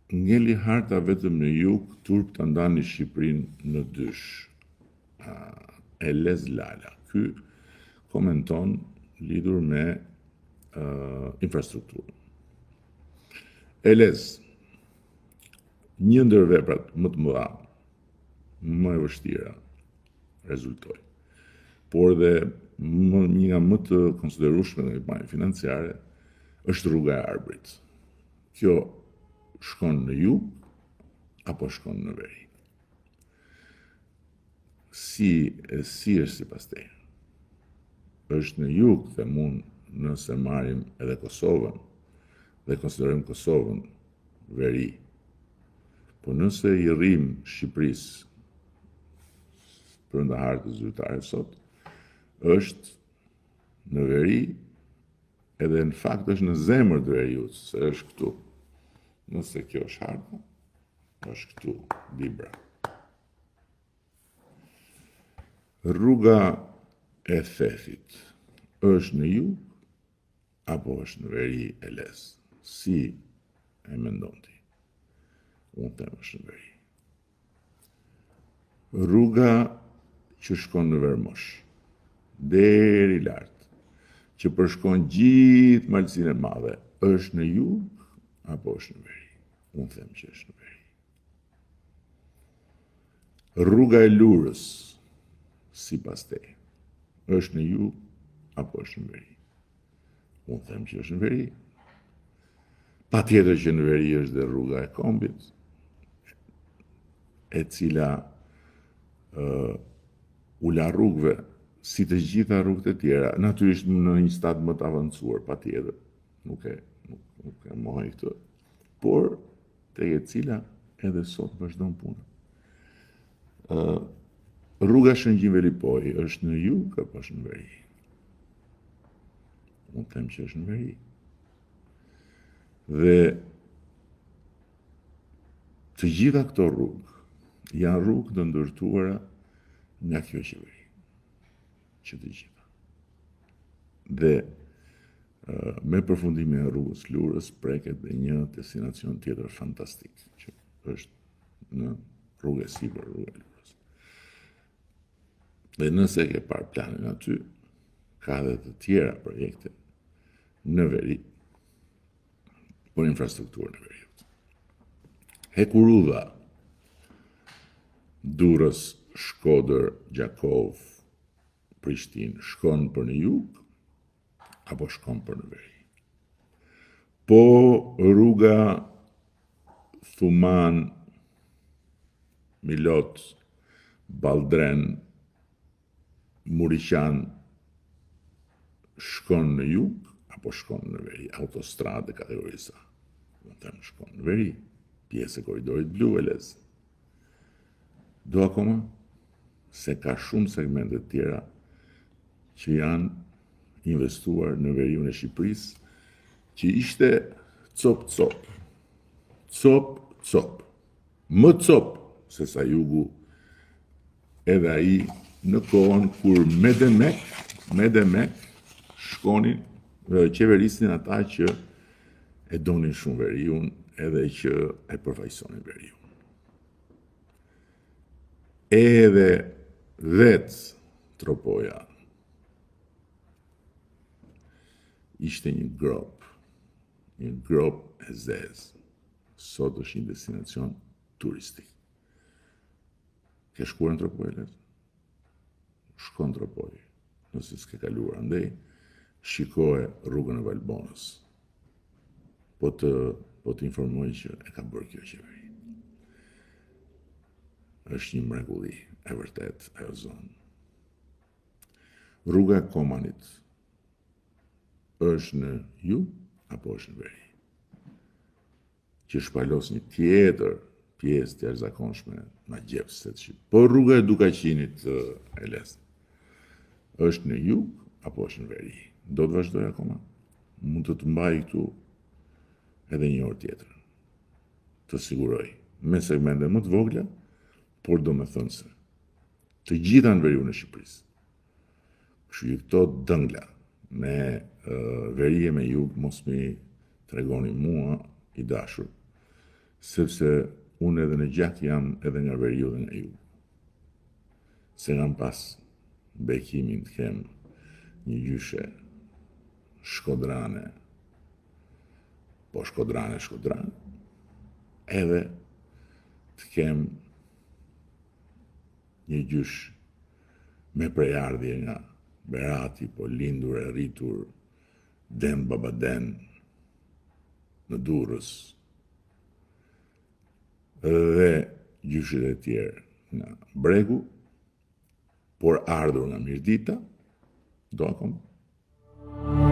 ngeli harta vetëm në jug, turp të ndani Shqipërinë në dysh. Elez Lala. Ky komenton lidhur me infrastrukturën. Elez, një ndër veprat më të mëdha, më e vështira, rezultoi. Por dhe një nga më të konsiderueshme në plani financiare është rruga e Arbërit. Kjo shkon në jug apo shkon në veri? Si është sipas teje? Është në jug, them unë, nëse marrim edhe Kosovën dhe konsiderojmë Kosovën veri. Po nëse i rrim Shqipërisë brenda hartës zyrtare sot, është në veri, edhe në fakt është në zemër të veriut, se është këtu. Nëse kjo është harta, është këtu, libra. Rruga e Thethit është në jug apo është në veri Elez? Si e mendon ti? Unë them është në veri. Rruga që shkon në Vermosh, deri lart, që përshkon gjithë Malësinë e Madhe, është në jug apo është në veri? Unë them që është në veri. Rruga e Lurës, sipas teje, është në jug apo është në veri? Unë them që është në veri. Patjetër që në veri është dhe rruga e Kombit, e cila u la rrugëve si të gjitha rrugët e tjera, natyrisht në një stad më të avancuar, patjetër, nuk e mohoj këtë, por tek e cila edhe sot vazhdon puna. Rruga Shëngjin-Velipoj është në jug apo është në veri? Unë them që është në veri. Dhe të gjitha këto rrugë janë rrugë të ndërtuara nga kjo qeveri. Që të gjitha. Dhe me përfundimin e rrugës Lurës preket dhe një destinacion tjetër fantastik, që është në rrugë e sipër, rrugë e Lurës. Dhe nëse ke parë planin aty, ka dhe të tjera projekte në veri, por infrastrukturë në veriut. Hekurudha, Durrës, Shkodër, Gjakov, Prishtinë, shkon për në jug apo shkon për në veri? Po rruga Thuman, Milot, Baldren, Muriqan shkon në jug apo shkon në veri? Autostradë kategorisë A. Unë them shkon në veri, pjesë e korridorit blu Elez. Do akoma se ka shumë segmente tjera që janë investuar në veriun e Shqipërisë, që ishte cop-cop. Cop-cop. Më cop se sa jugu, edhe ai në kohën kur me demek shkonin, qeverisnin ata që e donin shumë veriun, edhe që e përfaqësonin veriun. Edhe vetë Tropoja ishte një grop e zezë. Sot është një destinacion turistik. Ke shkuar në Tropojë? Shkon në Tropojë. Nëse s'ke kaluar andej, shikoje rrugën e Valbonës. Po të informoj që e ka bërë kjo qeveri. Është një mrekulli, e vërtet, ajo zonë. Rruga e Komanit është në jug apo është në veri? Që shpalos një tjetër pjesë të jashtëzakonshme nga gjepset Shqip. Po rruga e Dukaqinit, Elez, është në jug apo është në veri? Do të vazhdoj akoma? Mund të mbaj këtu edhe një orë tjetër. Të siguroj, me segmente më të vogla, por do me thënë se të gjitha në veriun e Shqipërisë. Kështu këto dëngla me verije me jug, mos mi tregoni mua i dashur sepse unë edhe në gjatë jam edhe nga veriu dhe nga ju. Se kam pas bekimin të kem një gjyshe shkodrane, po shkodrane, edhe të kem një gjysh me prejardhje nga Berati, po lindur e rritur Den Babaden në Durrës, dhe gjyshet e tjerë nga Bregu, por ardhur nga Mirdita, do akoma.